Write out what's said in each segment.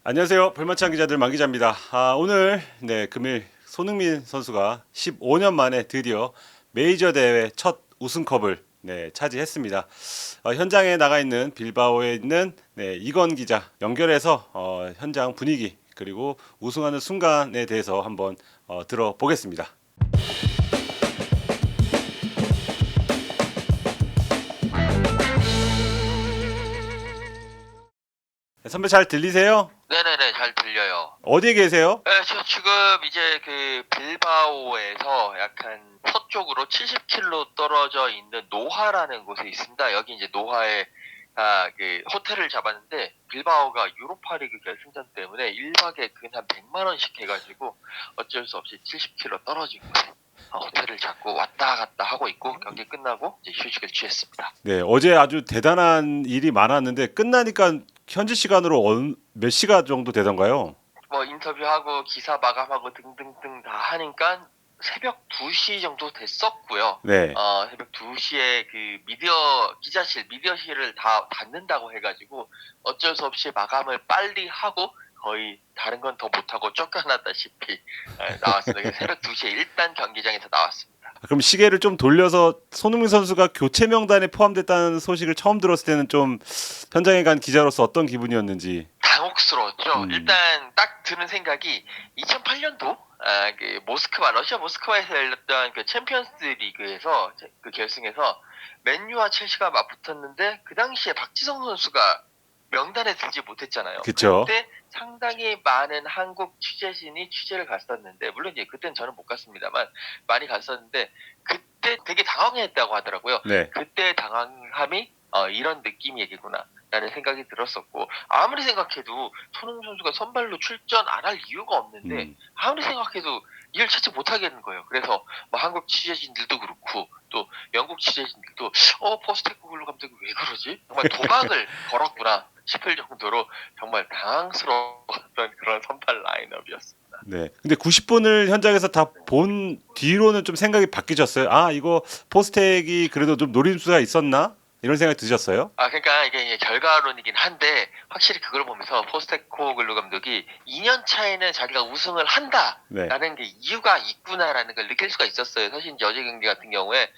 안녕하세요. 벌만찬 기자들 만 기자입니다. 오늘 금일 손흥민 선수가 15년 만에 드디어 메이저 대회 첫 우승컵을 차지했습니다. 현장에 나가 있는 빌바오에 있는 이건 기자 연결해서 현장 분위기 그리고 우승하는 순간에 대해서 한번 들어보겠습니다. 선배 잘 들리세요? 네네네, 잘 들려요. 어디에 계세요? 네, 저 지금 이제 그 빌바오에서 약간 서쪽으로 70km 떨어져 있는 노하라는 곳에 있습니다. 여기 이제 노하에 그 호텔을 잡았는데 빌바오가 유로파리그 결승전 때문에 1박에 근 한 100만 원씩 해가지고 어쩔 수 없이 70km 떨어진 곳에 호텔을 잡고 왔다 갔다 하고 있고 경기 끝나고 이제 휴식을 취했습니다. 네, 어제 아주 대단한 일이 많았는데 끝나니까 현지 시간으로 몇 시간 정도 되던가요? 뭐 인터뷰하고 기사 마감하고 등등등 다 하니까 새벽 2시 정도 됐었고요. 네. 새벽 2시에 그 미디어실을 다 닫는다고 해가지고 어쩔 수 없이 마감을 빨리 하고 거의 다른 건 더 못하고 쫓겨났다시피 나왔습니다. 새벽 2시에 일단 경기장에서 나왔습니다. 그럼 시계를 좀 돌려서 손흥민 선수가 교체 명단에 포함됐다는 소식을 처음 들었을 때는 좀 현장에 간 기자로서 어떤 기분이었는지. 당혹스러웠죠. 일단 딱 드는 생각이 2008년도 그 러시아 모스크바에서 열렸던 그 챔피언스 리그에서 그 결승에서 맨유와 첼시가 맞붙었는데 그 당시에 박지성 선수가 명단에 들지 못했잖아요. 그쵸. 그때 상당히 많은 한국 취재진이 취재를 갔었는데 물론 이제 그때는 저는 못 갔습니다만 많이 갔었는데 그때 되게 당황했다고 하더라고요. 네. 그때 당황함이 이런 느낌이겠구나 라는 생각이 들었었고 아무리 생각해도 손흥민 선수가 선발로 출전 안 할 이유가 없는데 아무리 생각해도 이를 찾지 못하겠는 거예요. 그래서 뭐 한국 취재진들도 그렇고 또 영국 취재진들도 포스테코글루 감독이 왜 그러지? 정말 도박을 걸었구나 싶을 정도로 정말 당황스러웠던 그런 선발 라인업이었습니다. 네. 근데 90분을 현장에서 다 본 뒤로는 좀 생각이 바뀌셨어요? 이거 포스텍이 그래도 좀 노림수가 있었나? 이런 생각이 드셨어요? 그러니까 이게 결과론이긴 한데 확실히 그걸 보면서 포스테코글루 감독이 2년 차에는 자기가 우승을 한다라는 게 이유가 있구나라는 걸 느낄 수가 있었어요. 사실 이제 어제 경기 같은 경우에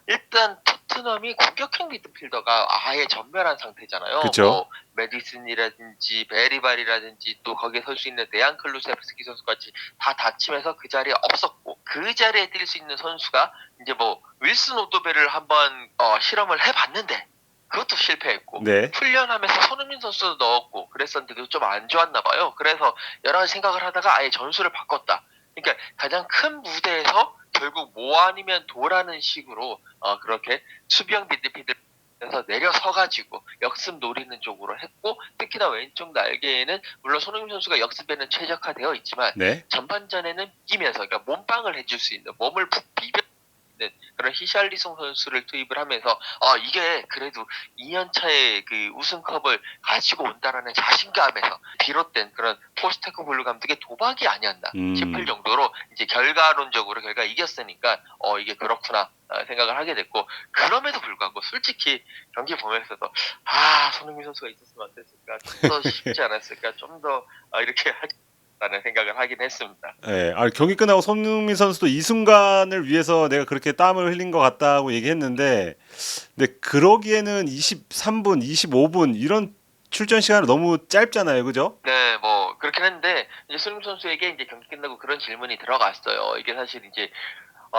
일단 토트넘이 공격형 미드필더가 아예 전멸한 상태잖아요. 그쵸. 뭐 메디슨이라든지 베리발이라든지 또 거기에 설 수 있는 데얀 클루세프스키 선수까지 다 다치면서 그 자리에 없었고 그 자리에 뛸 수 있는 선수가 이제 뭐 윌슨 오도베를 한번 실험을 해봤는데 그것도 실패했고 네. 훈련하면서 손흥민 선수도 넣었고 그랬었는데도 좀 안 좋았나 봐요. 그래서 여러 가지 생각을 하다가 아예 전술을 바꿨다. 그러니까 가장 큰 무대에서 결국 뭐 아니면 도라는 식으로 그렇게 수비형 미드필더에서 내려서가지고 역습 노리는 쪽으로 했고 특히나 왼쪽 날개에는 물론 손흥민 선수가 역습에는 최적화되어 있지만 네. 전반전에는 이기면서 그러니까 몸빵을 해줄 수 있는 몸을 푹 비벼 그런 히샬리송 선수를 투입을 하면서 이게 그래도 2년 차에 그 우승컵을 가지고 온다라는 자신감에서 비롯된 그런 포스테코글루 감독의 도박이 아니었나 싶을 정도로 이제 결과론적으로 결과 이겼으니까 이게 그렇구나 생각을 하게 됐고 그럼에도 불구하고 솔직히 경기 보면서도 손흥민 선수가 있었으면 어땠을까 좀 더 쉽지 않았을까 좀 더 이렇게 라는 생각을 하긴 했습니다. 네, 경기 끝나고 손흥민 선수도 이 순간을 위해서 내가 그렇게 땀을 흘린 것 같다고 얘기했는데, 근데 그러기에는 23분, 25분 이런 출전 시간이 너무 짧잖아요, 그죠? 네, 뭐 그렇긴 했는데 이제 손흥민 선수에게 이제 경기 끝나고 그런 질문이 들어갔어요. 이게 사실 이제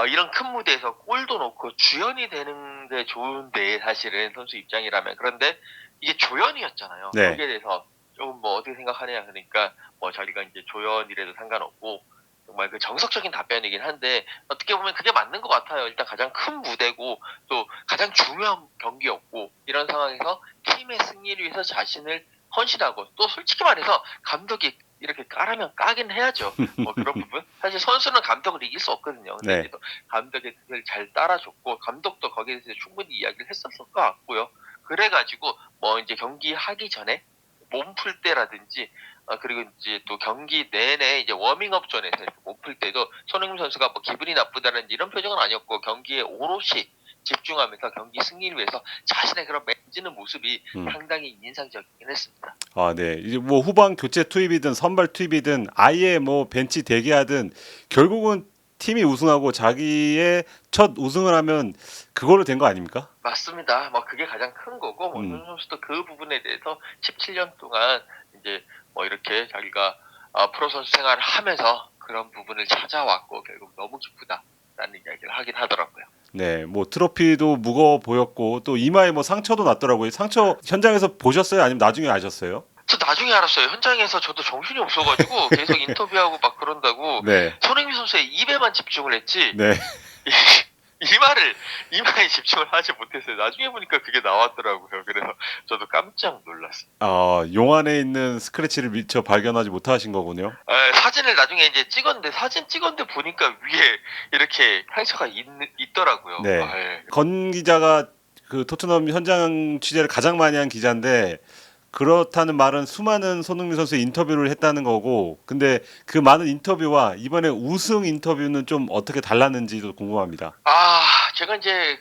이런 큰 무대에서 골도 넣고 주연이 되는 게 좋은데 사실은 선수 입장이라면 그런데 이게 조연이었잖아요. 네. 거기에 대해서 좀 뭐 어떻게 생각하느냐 그러니까 뭐 자기가 이제 조연이라도 상관없고 정말 그 정석적인 답변이긴 한데 어떻게 보면 그게 맞는 것 같아요. 일단 가장 큰 무대고 또 가장 중요한 경기였고 이런 상황에서 팀의 승리를 위해서 자신을 헌신하고 또 솔직히 말해서 감독이 이렇게 까라면 까긴 해야죠. 뭐 그런 부분. 사실 선수는 감독을 이길 수 없거든요. 근데 네. 이제 감독의 뜻을 잘 따라줬고 감독도 거기에 대해서 충분히 이야기를 했었을 것 같고요. 그래가지고 뭐 이제 경기 하기 전에 몸 풀 때라든지 그리고 이제 또 경기 내내 이제 워밍업 존에서 몸 풀 때도 손흥민 선수가 뭐 기분이 나쁘다는 이런 표정은 아니었고 경기에 오롯이 집중하면서 경기 승리를 위해서 자신의 그런 맺는 모습이 음. 상당히 인상적이긴 했습니다. 아, 네. 이제 뭐 후반 교체 투입이든 선발 투입이든 아예 뭐 벤치 대기하든 결국은 팀이 우승하고 자기의 첫 우승을 하면 그걸로 된 거 아닙니까? 맞습니다. 뭐 그게 가장 큰 거고 뭐 음. 손흥민 선수도 그 부분에 대해서 17년 동안 이제 뭐 이렇게 자기가 프로 선수 생활을 하면서 그런 부분을 찾아왔고 결국 너무 기쁘다라는 이야기를 하긴 하더라고요. 네, 뭐 트로피도 무거워 보였고 또 이마에 뭐 상처도 났더라고요. 상처 현장에서 보셨어요? 아니면 나중에 아셨어요? 저 나중에 알았어요. 현장에서 저도 정신이 없어가지고 계속 인터뷰하고 막 그런다고 네, 손흥민 선수의 입에만 집중을 했지 네. 이마에 집중을 하지 못했어요. 나중에 보니까 그게 나왔더라고요. 그래서 저도 깜짝 놀랐어요. 용 안에 있는 스크래치를 미처 발견하지 못하신 거군요. 사진을 나중에 이제 찍었는데 사진 찍었는데 보니까 위에 이렇게 상처가 있더라고요. 네. 예. 건 기자가 그 토트넘 현장 취재를 가장 많이 한 기자인데 그렇다는 말은 수많은 손흥민 선수의 인터뷰를 했다는 거고, 근데 그 많은 인터뷰와 이번에 우승 인터뷰는 좀 어떻게 달랐는지도 궁금합니다. 제가 이제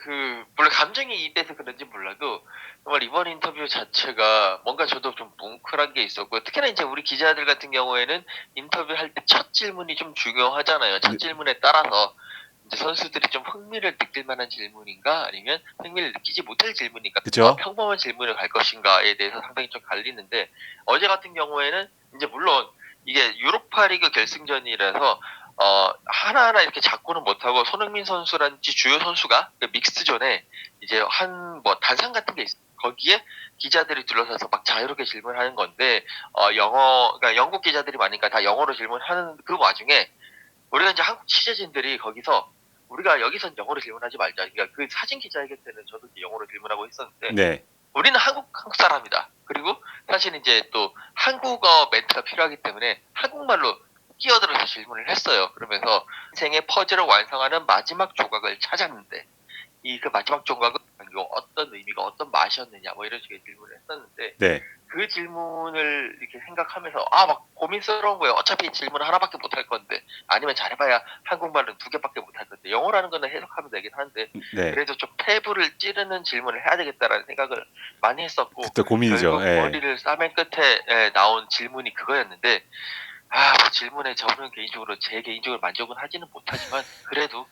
물론 감정이 입돼서 그런지 몰라도 정말 이번 인터뷰 자체가 뭔가 저도 좀 뭉클한 게 있었고요. 특히나 이제 우리 기자들 같은 경우에는 인터뷰할 때 첫 질문이 좀 중요하잖아요. 첫 네. 질문에 따라서 이제 선수들이 좀 흥미를 느낄 만한 질문인가 아니면 흥미를 느끼지 못할 질문인가 그쵸? 평범한 질문을 갈 것인가에 대해서 상당히 좀 갈리는데 어제 같은 경우에는 이제 물론 이게 유로파리그 결승전이라서 하나하나 이렇게 잡고는 못하고 손흥민 선수란지 주요 선수가 그 믹스존에 이제 뭐 단상 같은 게 있어요. 거기에 기자들이 둘러서서 막 자유롭게 질문하는 건데 그러니까 영국 기자들이 많으니까 다 영어로 질문하는 그 와중에 우리가 이제 한국 취재진들이 거기서 우리가 여기선 영어로 질문하지 말자. 그러니까 그 사진 기자에게 때는 저도 이제 영어로 질문하고 있었는데 네. 우리는 한국 사람이다. 그리고 사실 이제 또 한국어 멘트가 필요하기 때문에 한국말로 끼어들어서 질문을 했어요. 그러면서 인생의 퍼즐을 완성하는 마지막 조각을 찾았는데 그 마지막 조각은 어떤 의미가 어떤 맛이었느냐 뭐 이런 식의 질문을 했었는데 네. 그 질문을 이렇게 생각하면서 막 고민스러운 거예요. 어차피 질문 하나밖에 못 할 건데 아니면 잘해봐야 한국말은 2개밖에 못 할 건데 영어라는 거는 해석하면 되긴 한데 네. 그래도 좀 폐부를 찌르는 질문을 해야 되겠다라는 생각을 많이 했었고 그때 고민이죠. 결국 예. 머리를 싸맨 끝에 나온 질문이 그거였는데 그 질문에 저는 제 개인적으로 만족은 하지는 못하지만 그래도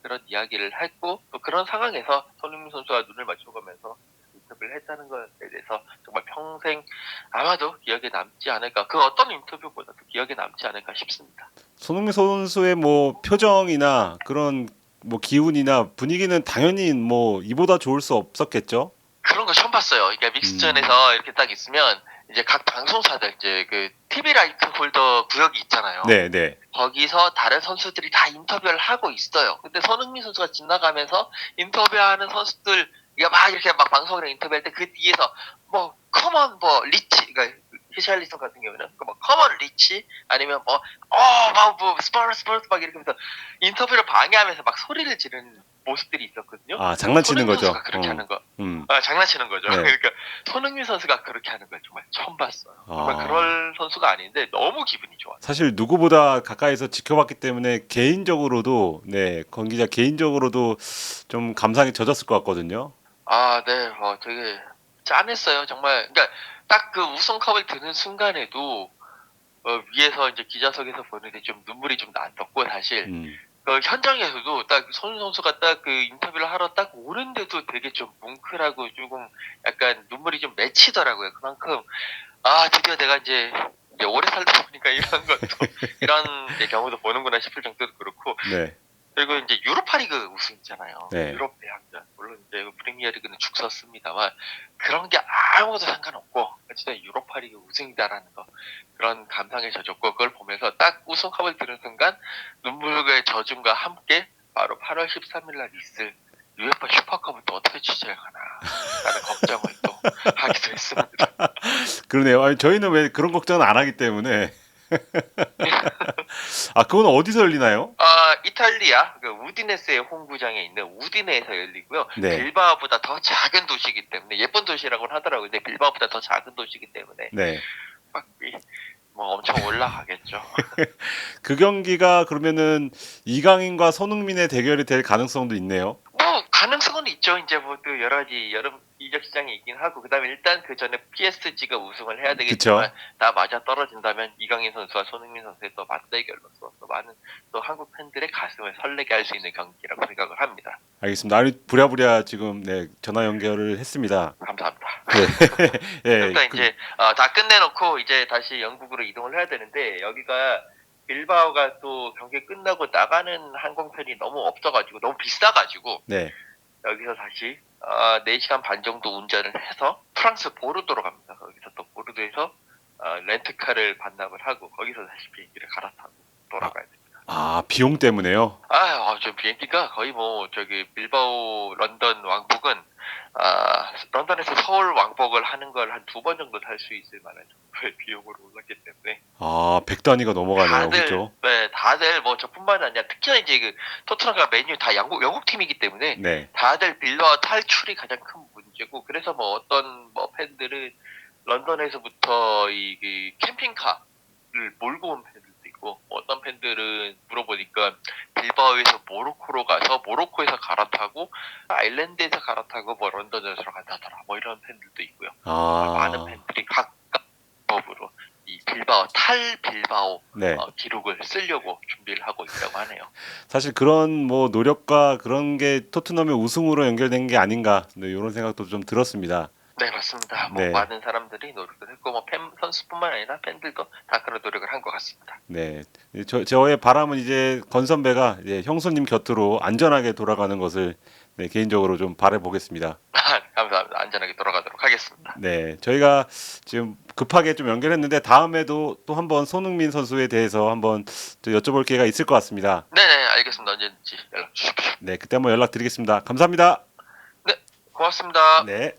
그런 이야기를 했고 또 그런 상황에서 손흥민 선수와 눈을 맞춰가면서 인터뷰를 했다는 것에 대해서 정말 평생 아마도 기억에 남지 않을까 그 어떤 인터뷰보다도 기억에 남지 않을까 싶습니다. 손흥민 선수의 뭐 표정이나 그런 뭐 기운이나 분위기는 당연히 뭐 이보다 좋을 수 없었겠죠. 그런 거 처음 봤어요. 그러니까 믹스전에서 이렇게 딱 있으면 이제 각 방송사들 이제 그 TV 라이트 홀더 구역이 있잖아요. 네, 네. 거기서 다른 선수들이 다 인터뷰를 하고 있어요. 근데 손흥민 선수가 지나가면서 인터뷰하는 선수들 막 이렇게 막 방송이랑 인터뷰할 때 그 뒤에서 뭐 커먼 뭐 리치 그러니까 히샬리son 같은 경우는 뭐 커먼 리치 아니면 뭐 스퍼스 막 이렇게 하면서 인터뷰를 방해하면서 막 소리를 지르는 모습들이 있었거든요. 장난치는 손흥민 거죠. 선수가 그렇게 하는 거. 음. 장난치는 거죠. 네. 그러니까 손흥민 선수가 그렇게 하는 걸 정말 처음 봤어요. 정말 아. 그럴 선수가 아닌데 너무 기분이 좋았어요. 사실 누구보다 가까이서 지켜봤기 때문에 개인적으로도 건 기자 개인적으로도 좀 감상이 젖었을 것 같거든요. 네, 되게 짠했어요. 정말. 그러니까 딱 그 우승컵을 드는 순간에도 위에서 이제 기자석에서 보는데 좀 눈물이 좀 났었고 사실 그 현장에서도 딱 손 선수가 딱 그 인터뷰를 하러 딱 오는데도 되게 좀 뭉클하고 조금 약간 눈물이 좀 맺히더라고요. 그만큼 드디어 내가 이제 오래 살다 보니까 이런 것도 이런 이제 경우도 보는구나 싶을 정도로 그렇고 네. 그리고 이제 유로파리그 우승 있잖아요. 네. 유럽 대항전 물론 이제 프리미어리그는 죽었습니다만 그런 게 아무것도 상관없고 진짜 유로파리그 우승이다라는 거 그런 감상에 젖었고 그걸 보면서 딱 우승컵을 드는 순간 눈물의 젖음과 함께 바로 8월 13일 날 있을 UEFA 슈퍼컵은 또 어떻게 취재를 하나 라는 걱정을 또 하기도 했습니다. 그러네요. 아니, 저희는 왜 그런 걱정은 안 하기 때문에. 그건 어디서 열리나요? 이탈리아 그 우디네스의 홈구장에 있는 우디네에서 열리고요. 네. 빌바오보다 더 작은 도시이기 때문에 예쁜 도시라고는 하더라고요. 근데 빌바오보다 더 작은 도시이기 때문에 네. 뭐 엄청 올라가겠죠. 그 경기가 그러면은 이강인과 손흥민의 대결이 될 가능성도 있네요. 뭐 가능성은 있죠. 이제 뭐 또 여러 가지 여름 이적 시장이 있긴 하고 그다음에 일단 그 전에 PSG가 우승을 해야 되겠지만 그쵸. 다 맞아 떨어진다면 이강인 선수와 손흥민 선수의 또 맞대결로서 또 많은 또 한국 팬들의 가슴을 설레게 할 수 있는 경기라고 생각을 합니다. 알겠습니다. 아니 부랴부랴 지금 네 전화 연결을 했습니다. 감사합니다. 네. 예. 그러니까 이제 다 끝내놓고 이제 다시 영국으로 이동을 해야 되는데 여기가 빌바오가 또 경기 끝나고 나가는 항공편이 너무 없어가지고 너무 비싸가지고 네. 여기서 다시 4시간 반 정도 운전을 해서 프랑스 보르도로 갑니다. 거기서 또 보르도에서 렌트카를 반납을 하고 거기서 다시 비행기를 갈아타고 돌아가야 됩니다. 아 비용 때문에요. 저 비행기가 거의 뭐 저기 빌바오 런던 왕복은 런던에서 서울 왕복을 하는 걸 한 2번 정도 탈 수 있을 만한 정도의 비용으로 올랐기 때문에 아 100단위가 넘어가네요. 그렇죠? 다들 뭐 저뿐만 아니라 특히나 이제 그 토트넘과 맨유 다 영국 팀이기 때문에 네. 다들 빌바오 탈출이 가장 큰 문제고 그래서 뭐 어떤 뭐 팬들은 런던에서부터 이 캠핑카를 몰고 온 팬들도 있고 어떤 팬들은 물어보니까 빌바오에서 모로코로 가서 모로코에서 갈아타고 아일랜드에서 갈아타고 뭐 런던에서 간다더라 뭐 이런 팬들도 있고요. 많은 팬들이 각각 법으로 이 빌바오 네. 기록을 쓰려고 준비를 하고 있다고 하네요. 사실 그런 뭐 노력과 그런 게 토트넘의 우승으로 연결된 게 아닌가 네, 이런 생각도 좀 들었습니다. 네 맞습니다. 네. 많은 사람들이 노력을 했고 뭐 선수뿐만 아니라 팬들도 다 그런 노력을 한 것 같습니다. 네. 저의 바람은 이제 건 선배가 이제 형수님 곁으로 안전하게 돌아가는 것을 네, 개인적으로 좀 바라보겠습니다. 감사합니다. 안전하게 돌아가도록 하겠습니다. 네, 저희가 지금 급하게 좀 연결했는데 다음에도 또 한번 손흥민 선수에 대해서 한번 또 여쭤볼 기회가 있을 것 같습니다. 네네 알겠습니다. 언제든지 연락 주십시오. 네, 그때 한번 연락드리겠습니다. 감사합니다. 네 고맙습니다. 네.